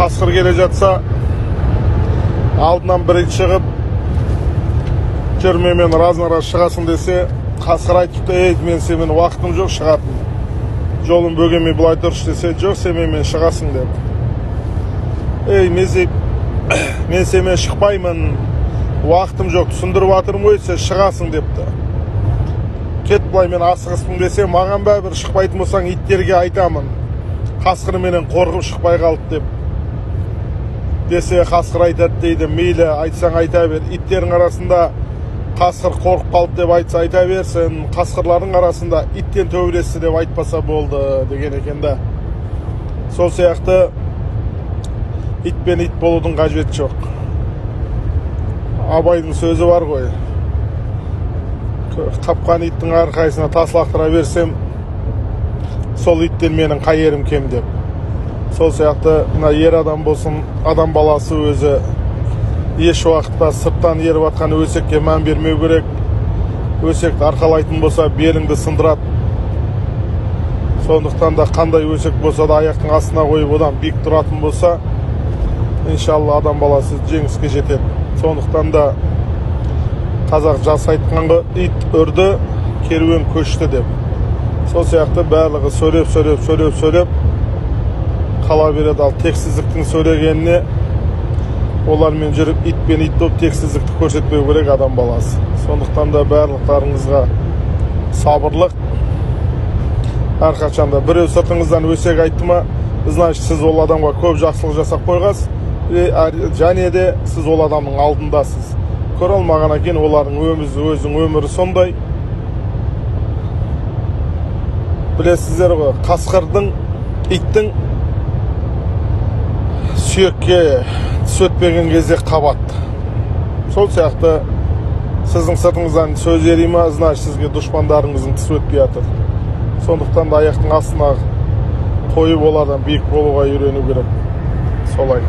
қасқыр келе жатса алдынан бірі шығып жүрмемен раз шығасың десе, қасқыр айтыпты, ей мен сенімен уақытым жоқ шығатын, жолын бөгемей былай тұршы десе, жоқ сенімен шығасың деп. Ей мезеп, мен сенімен шықпаймын, уақытым жоқ, түсіндіріп жатырмын ғой, сен шығасың депті. Кет былай мен асығыспын десе, маған бәрібір шықпайтын болсаң иттерге айтамын, қасқыр менен қорқып шықпай қалды деп. Десе қасқыр айтады дейді, мейлі айтсаң айта бер, иттердің арасында қасқыр қорқып қалды деп айтса айта берсін, қасқырлардың арасында иттен төбелесті деп айтпаса болды деген екен да. Сол сияқты итпен ит болудың қажеті жоқ. Абайдың сөзі бар ғой, қапқан иттің арқасына тас лақтыра берсем, сол иттен менің қай ерім кем деп. Сол сияқты ер адам болсын, адам баласы өзі еш уақытта сырттан еріп атқан өсекке мән бермеу керек. Өсекті арқалайтын болса беліңді сындырады. Сондықтан да қандай өсек болса да аяқтың астына қойып одан биік тұратын болса, иншалла адам баласы жеңіске жетеді. Сондықтан да қазақ жас айтқанға ит үрді, керуен көшті деп. Сол сияқты барлығы сөйлеп қала береді. Ал тексіздіктің сөйлегеніне олармен жүріп ит пен ит болып тексіздікті көрсетпеу керек адам баласы. Сондықтан да барлықтарыңызға сабырлық. Әрқашанда біреу сыртыңыздан өсек айтты ма, значит сіз ол адамға көп жақсылық жасап қойғасыз, және де сіз ол адамның алдындасыз. Көре алмаған екен, олардың өзінің өмірі сондай. Білесіздер ғой, қасқырдың, иттің сүйекке тіс өтпеген кезде қабат. Сол сияқты сіздің сыртыңыздан сөз ери ма, значит сізге дұшпандарыңыздың тіс өтпей жатыр. Сондықтан да аяқтың астына қойып олардан биік болуға үйрену керек. Солай.